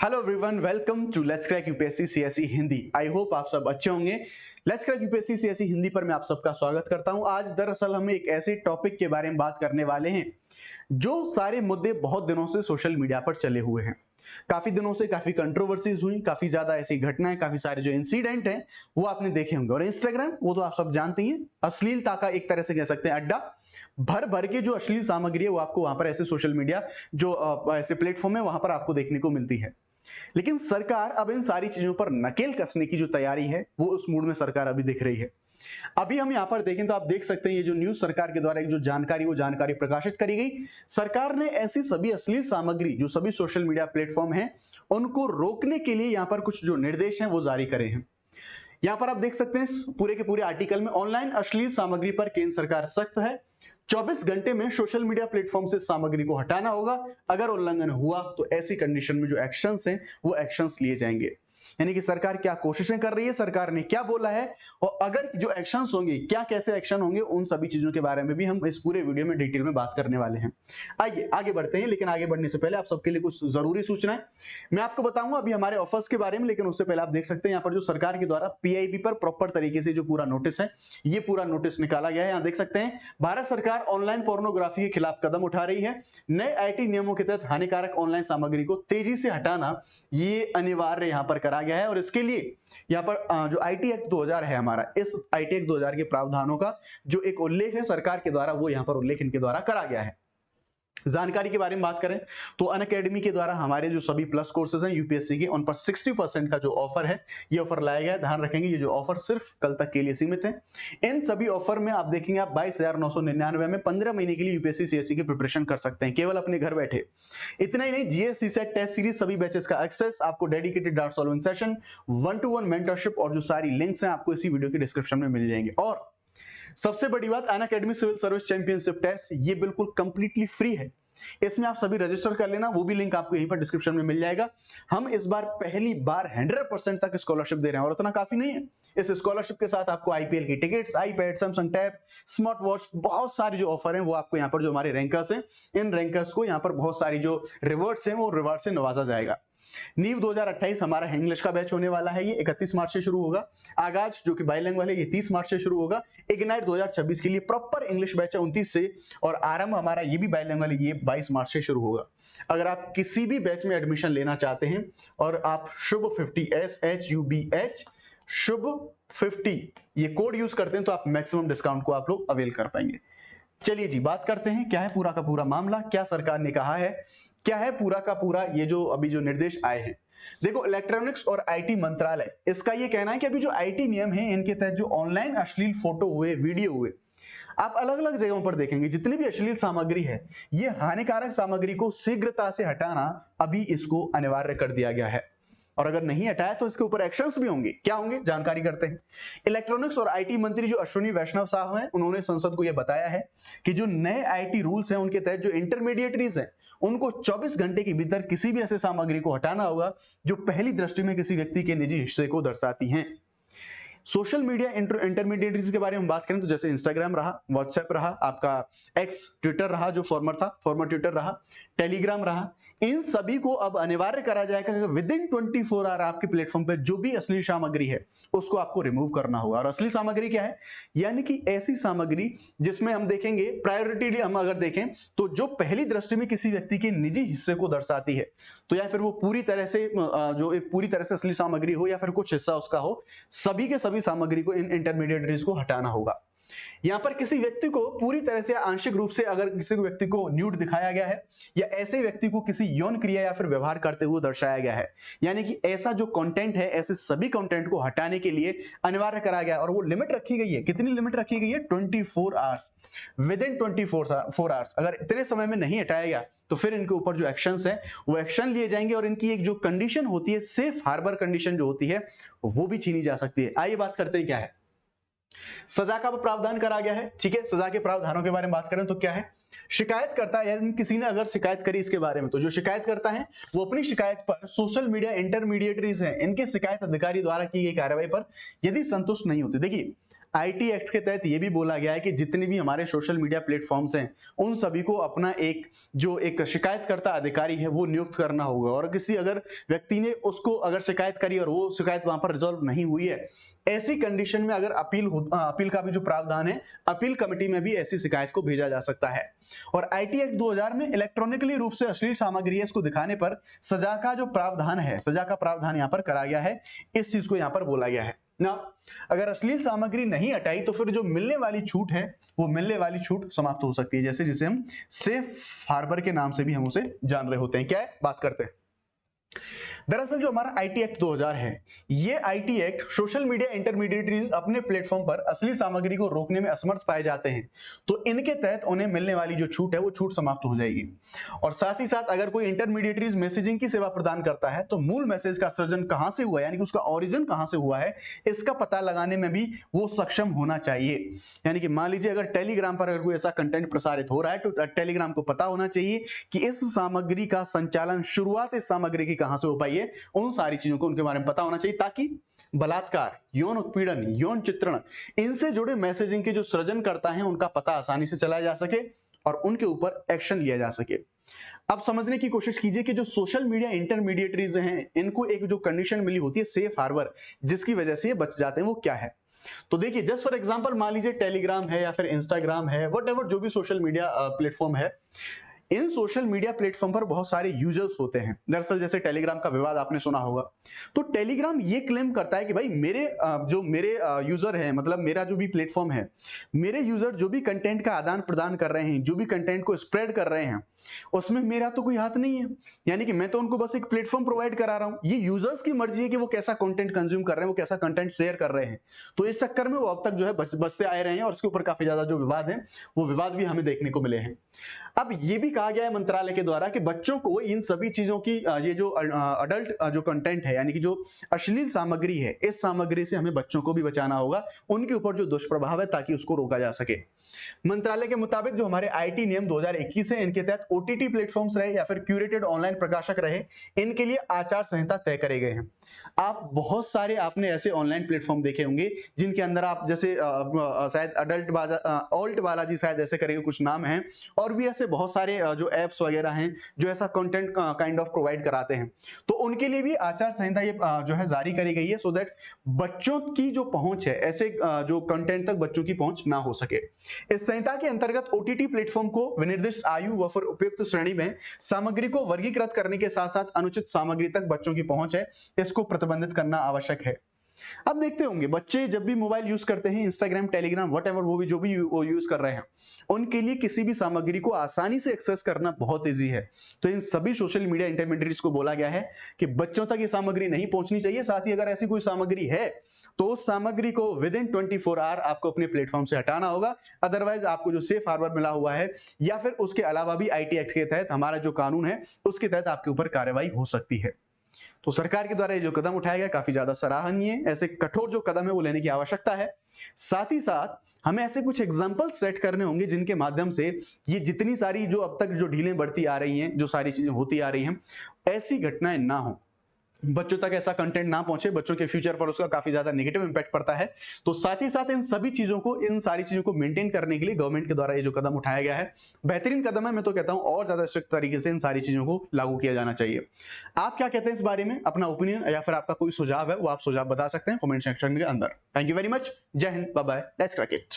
Hello everyone, welcome to let's crack UPSC CSE Hindi. I hope आप सब अच्छे होंगे। Let's crack UPSC CSE Hindi पर मैं आप सबका स्वागत करता हूं। आज दरअसल हम एक ऐसे टॉपिक के बारे में बात करने वाले हैं जो सारे मुद्दे बहुत दिनों से सोशल मीडिया पर चले हुए हैं। काफी दिनों से काफी कंट्रोवर्सीज हुई, काफी ज्यादा ऐसी घटनाएं, काफी सारे जो इंसिडेंट हैं वो आपने देखे होंगे। और इंस्टाग्राम, वो तो आप सब जानते हैं, अश्लीलता का एक तरह से कह सकते हैं अड्डा। भर भर के जो अश्लील सामग्री है वो आपको वहां पर ऐसे सोशल मीडिया जो ऐसे प्लेटफॉर्म है वहां पर आपको देखने को मिलती है। लेकिन सरकार अब इन सारी चीजों पर नकेल कसने की जो तैयारी है वो उस मूड में सरकार अभी दिख रही है। अभी हम यहां पर देखें तो आप देख सकते हैं ये जो न्यूज सरकार के द्वारा एक जो जानकारी प्रकाशित करी गई। सरकार ने ऐसी सभी अश्लील सामग्री जो सभी सोशल मीडिया प्लेटफॉर्म हैं उनको रोकने के लिए यहां पर कुछ जो निर्देश हैं वो जारी करे हैं। यहां पर आप देख सकते हैं पूरे के पूरे आर्टिकल में ऑनलाइन अश्लील सामग्री पर केंद्र सरकार सख्त है। 24 घंटे में सोशल मीडिया प्लेटफॉर्म से सामग्री को हटाना होगा। अगर उल्लंघन हुआ तो ऐसी कंडीशन में जो एक्शंस हैं वो एक्शंस लिए जाएंगे। यानी कि सरकार क्या कोशिशें कर रही है, सरकार ने क्या बोला है और अगर जो एक्शंस होंगे क्या कैसे एक्शन होंगे, उन सभी चीजों के बारे में भी हम इस पूरे वीडियो में डिटेल में बात करने वाले हैं। आइए आगे बढ़ते हैं, लेकिन आगे बढ़ने से पहले आप सबके लिए कुछ जरूरी सूचनाएं मैं आपको बताऊंगा अभी हमारे ऑफर्स के बारे में। लेकिन उससे पहले आप देख सकते हैं यहाँ पर जो सरकार के द्वारा पीआईबी पर प्रॉपर तरीके से जो पूरा नोटिस है, ये पूरा नोटिस निकाला गया है। यहाँ देख सकते हैं भारत सरकार ऑनलाइन पोर्नोग्राफी के खिलाफ कदम उठा रही है। नए आईटी नियमों के तहत हानिकारक ऑनलाइन सामग्री को तेजी से हटाना ये अनिवार्य यहाँ पर करा गया है। और इसके लिए यहाँ पर जो आईटी एक्ट 2000 है हमारा, इस आईटी एक्ट 2000 के प्रावधानों का जो एक उल्लेख है सरकार के द्वारा, वो यहाँ पर उल्लेख इनके द्वारा करा गया है। जानकारी के बारे में बात करें तो अनअकैडमी के द्वारा हमारे जो सभी प्लस कोर्सेज हैं यूपीएससी के, उन पर 60% का जो ऑफर है ये ऑफर लाया गया है। ध्यान रखेंगे ये जो ऑफर सिर्फ कल तक के लिए सीमित है। इन सभी ऑफर में आप देखेंगे आप 22,999 में 15 महीने के लिए यूपीएससी सीएसई की प्रिपरेशन कर सकते हैं, केवल अपने घर बैठे। इतना ही नहीं, जीएस सीसेट टेस्ट सीरीज सभी बैचेस का एक्सेस, आपको dedicated doubt solving session, 1-to-1 mentorship और जो सारी लिंक्स हैं आपको इसी वीडियो के डिस्क्रिप्शन में मिल जाएंगे। और सबसे बड़ी बात, Unacademy civil service championship test ये बिल्कुल कंप्लीटली फ्री है। इसमें आप सभी रजिस्टर कर लेना, वो भी लिंक आपको यहीं पर डिस्क्रिप्शन में मिल जाएगा। हम इस बार पहली बार 100% तक स्कॉलरशिप दे रहे हैं और उतना काफी नहीं है। इस स्कॉलरशिप के साथ आपको आईपीएल की tickets, iPad, Samsung tab, smart watch, बहुत सारे जो ऑफर हैं वो आपको यहाँ पर जो हमारे रैंकर्स हैं, इन रैंकर्स को यहाँ पर बहुत सारी जो रिवॉर्ड्स हैं वो रिवॉर्ड से नवाजा जाएगा। नीव 2028 हमारा इंग्लिश का बैच होने वाला है, ये 31 मार्च से शुरू होगा। आगाज जो कि बाइलिंगुअल है ये 30 मार्च से शुरू होगा। इग्नाइट 2026 के लिए प्रॉपर इंग्लिश बैच है 29 से, और आरंभ हमारा ये भी बाइलिंगुअल है, ये 22 मार्च से शुरू होगा। अगर आप किसी भी बैच में एडमिशन लेना चाहते हैं और आप शुभ 50 SHUBH शुभ 50 ये कोड यूज करते हैं तो आप मैक्सिमम डिस्काउंट को आप लोग अवेल कर पाएंगे। चलिए जी, बात करते हैं क्या है पूरा का पूरा मामला, क्या सरकार ने कहा है, क्या है पूरा का पूरा ये जो अभी जो निर्देश आए हैं। देखो, इलेक्ट्रॉनिक्स और आईटी मंत्रालय, इसका ये कहना है कि अभी जो आईटी नियम है इनके तहत जो ऑनलाइन अश्लील फोटो हुए, वीडियो हुए, आप अलग अलग जगहों पर देखेंगे जितनी भी अश्लील सामग्री है, ये हानिकारक सामग्री को शीघ्रता से हटाना अभी इसको अनिवार्य कर दिया गया है। और अगर नहीं हटाया तो इसके ऊपर एक्शंस भी होंगे। क्या होंगे, जानकारी करते हैं। इलेक्ट्रॉनिक्स और आईटी मंत्री जो अश्विनी वैष्णव साहब हैं, उन्होंने संसद को यह बताया है कि जो नए आईटी रूल्स हैं उनके तहत जो इंटरमीडिएटरीज हैं उनको 24 घंटे के भीतर किसी भी ऐसे सामग्री को हटाना होगा जो पहली दृष्टि में किसी व्यक्ति के निजी हिस्से को दर्शाती हैं। सोशल मीडिया इंटरमीडिएटरीज के बारे में बात करें तो जैसे इंस्टाग्राम रहा, व्हाट्सएप रहा, आपका एक्स ट्विटर रहा जो फॉर्मर ट्विटर रहा, टेलीग्राम रहा, इन सभी को अब अनिवार्य करा जाएगा कि विद इन 24 आवर आपके प्लेटफॉर्म पे जो भी अश्लील सामग्री है उसको आपको रिमूव करना होगा। और अश्लील सामग्री क्या है, यानी कि ऐसी सामग्री जिसमें हम देखेंगे प्रायोरिटी, हम अगर देखें तो जो पहली दृष्टि में किसी व्यक्ति के निजी हिस्से को दर्शाती है, तो या फिर वो पूरी तरह से जो एक पूरी तरह से अश्लील सामग्री हो या फिर कुछ हिस्सा उसका हो, सभी के सभी सामग्री को इन इंटरमीडिएटरीज को हटाना होगा। यहां पर किसी व्यक्ति को पूरी तरह से आंशिक रूप से अगर किसी व्यक्ति को न्यूड दिखाया गया है या ऐसे व्यक्ति को किसी यौन क्रिया या फिर व्यवहार करते हुए दर्शाया गया है, यानी कि ऐसा जो कंटेंट है, ऐसे सभी कंटेंट को हटाने के लिए अनिवार्य करा गया है। और वो लिमिट रखी गई है, कितनी लिमिट रखी गई है, 24 आवर्स, विद इन 24 आवर्स। अगर इतने समय में नहीं हटाया गया तो फिर इनके ऊपर जो एक्शंस है वो एक्शन लिए जाएंगे और इनकी एक जो कंडीशन होती है, सेफ हार्बर कंडीशन जो होती है, वो भी छीनी जा सकती है। आइए बात करते हैं क्या है, सजा का प्रावधान करा गया है। ठीक है, सजा के प्रावधानों के बारे में बात करें तो क्या है, शिकायत करता है, यानी किसी ने अगर शिकायत करी इसके बारे में, तो जो शिकायत करता है वो अपनी शिकायत पर सोशल मीडिया इंटरमीडिएटरीज हैं, इनके शिकायत अधिकारी द्वारा की गई कार्रवाई पर यदि संतुष्ट नहीं होते, देखिए आईटी एक्ट के तहत ये भी बोला गया है कि जितने भी हमारे सोशल मीडिया प्लेटफॉर्म्स हैं उन सभी को अपना एक शिकायतकर्ता अधिकारी है वो नियुक्त करना होगा, और किसी अगर व्यक्ति ने उसको अगर शिकायत करी और वो शिकायत वहां पर रिजॉल्व नहीं हुई है, ऐसी कंडीशन में अगर अपील का भी जो प्रावधान है, अपील कमेटी में भी ऐसी शिकायत को भेजा जा सकता है। और आईटी एक्ट 2000 में इलेक्ट्रॉनिकली रूप से अश्लील सामग्री है इसको दिखाने पर सजा का जो प्रावधान है, सजा का प्रावधान यहां पर करा गया है, इस चीज को यहां पर बोला गया है ना। अगर अश्लील सामग्री नहीं हटाई तो फिर जो मिलने वाली छूट है वो मिलने वाली छूट समाप्त हो सकती है, जैसे जिसे हम सेफ हार्बर के नाम से भी हम उसे जान रहे होते हैं। क्या है, बात करते हैं। दरअसल जो हमारा आईटी एक्ट 2000 है, ये IT act social media intermediaries अपने प्लेटफॉर्म पर अश्लील सामग्री को रोकने में असमर्थ पाए जाते हैं तो इनके तहत उन्हें मिलने वाली जो छूट है वो छूट समाप्त हो जाएगी। और साथ ही साथ अगर कोई इंटरमीडिएटरीज मैसेजिंग की सेवा प्रदान करता है तो मूल मैसेज का सृजन कहां से हुआ है, यानी कि उसका ओरिजिन कहां से हुआ है, इसका पता लगाने में भी वो सक्षम होना चाहिए। यानी कि मान लीजिए अगर टेलीग्राम पर अगर कोई ऐसा कंटेंट प्रसारित हो रहा है तो टेलीग्राम को पता होना चाहिए कि इस सामग्री का संचालन, शुरुआत इस सामग्री की कहां से हो पाई है, उन सारी चीजों को उनके बारे में पता होना चाहिए, ताकि बलात्कार, यौन उत्पीड़न, यौन चित्रण, इनसे जुड़े मैसेजिंग के जो सृजन करता है उनका पता आसानी से चलाया जा सके और उनके ऊपर एक्शन लिया जा सके। अब समझने की कोशिश कीजिए कि जो सोशल मीडिया इंटरमीडिएटरीज हैं इनको एक जो कंडीशन मिली होती है सेफ हार्बर, जिसकी वजह से ये बच जाते हैं, वो क्या है। तो देखिए जस्ट फॉर एग्जांपल मान लीजिए टेलीग्राम है या फिर इंस्टाग्राम है, व्हाटएवर जो भी सोशल मीडिया प्लेटफॉर्म है, इन सोशल मीडिया प्लेटफॉर्म पर बहुत सारे यूजर्स होते हैं। दरअसल जैसे टेलीग्राम का विवाद आपने सुना होगा, तो टेलीग्राम ये क्लेम करता है कि भाई मेरे यूजर है, मतलब मेरा जो भी प्लेटफॉर्म है, मेरे यूजर जो भी कंटेंट का आदान प्रदान कर रहे हैं, जो भी कंटेंट को स्प्रेड कर रहे हैं, उसमें मेरा तो कोई हाथ नहीं है। यानी कि मैं तो उनको बस एक प्लेटफॉर्म प्रोवाइड करा रहा हूं, ये यूजर्स की मर्जी है कि वो कैसा कंटेंट कंज्यूम कर रहे हैं, वो कैसा कंटेंट शेयर कर रहे हैं। तो इस चक्कर में वो अब तक जो है बचते आए रहे हैं और इसके ऊपर काफी ज्यादा जो विवाद है वो विवाद भी हमें देखने को मिले हैं। अब ये भी कहा गया है मंत्रालय के द्वारा कि बच्चों को इन सभी चीजों की ये जो अडल्ट जो कंटेंट है, यानी कि जो अश्लील सामग्री है, इस सामग्री से हमें बच्चों को भी बचाना होगा, उनके ऊपर जो दुष्प्रभाव है, ताकि उसको रोका जा सके। मंत्रालय के मुताबिक जो हमारे आईटी नियम 2021 है, इनके तहत ओटीटी प्लेटफॉर्म्स रहे या फिर क्यूरेटेड ऑनलाइन प्रकाशक रहे, इनके लिए आचार संहिता तय करे गए हैं। आप बहुत सारे आपने ऐसे ऑनलाइन प्लेटफॉर्म देखे होंगे जिनके अंदर आप जैसे शायद ऑल्ट बालाजी शायद ऐसे करेंगे, कुछ नाम है, और भी ऐसे बहुत सारे जो एप्स वगैरह हैं जो ऐसा कंटेंट काइंड ऑफ प्रोवाइड कराते हैं, तो उनके लिए भी आचार संहिता ये जो है जारी करी गई है, सो दैट बच्चों की जो पहुंच है, ऐसे जो कंटेंट तक बच्चों की पहुंच ना हो सके। इस संहिता के अंतर्गत ओटीटी प्लेटफॉर्म को विनिर्दिष्ट आयु व फिर उपयुक्त श्रेणी में सामग्री को वर्गीकृत करने के साथ साथ अनुचित सामग्री तक बच्चों की पहुंच है, इसको प्रतिबंधित करना आवश्यक है। अब देखते होंगे बच्चे जब भी मोबाइल यूज करते हैं, इंस्टाग्राम, टेलीग्राम, व्हाटएवर वो भी जो भी यूज कर रहे हैं, उनके लिए किसी भी सामग्री को आसानी से एक्सेस करना बहुत इजी है। तो इन सभी सोशल मीडिया इंटरमीडिएटरीज को बोला गया है कि बच्चों तक ये सामग्री नहीं पहुंचनी चाहिए। साथ ही अगर ऐसी कोई सामग्री है तो उस सामग्री को विद इन 24 आवर आपको अपने प्लेटफॉर्म से हटाना होगा, अदरवाइज आपको जो सेफ हार्बर मिला हुआ है या फिर उसके अलावा भी आईटी एक्ट के तहत हमारा जो कानून है उसके तहत आपके ऊपर कार्रवाई हो सकती है। तो सरकार के द्वारा ये जो कदम उठाया गया काफी ज्यादा सराहनीय है। ऐसे कठोर जो कदम है वो लेने की आवश्यकता है। साथ ही साथ हमें ऐसे कुछ एग्जाम्पल सेट करने होंगे जिनके माध्यम से ये जितनी सारी जो अब तक जो ढीलें बढ़ती आ रही हैं, जो सारी चीजें होती आ रही हैं, ऐसी घटनाएं ना हो, बच्चों तक ऐसा कंटेंट ना पहुंचे, बच्चों के फ्यूचर पर उसका काफी ज्यादा नेगेटिव इंपैक्ट पड़ता है। तो साथ ही साथ इन सारी चीजों को मेंटेन करने के लिए गवर्नमेंट के द्वारा ये जो कदम उठाया गया है बेहतरीन कदम है। मैं तो कहता हूं और ज्यादा स्ट्रिक्ट तरीके से इन सारी चीजों को लागू किया जाना चाहिए। आप क्या कहते हैं इस बारे में? अपना ओपिनियन या फिर आपका कोई सुझाव है वो आप सुझाव बता सकते हैं कमेंट सेक्शन के अंदर। Thank you very much. Jai Hind, bye bye, let's crack it.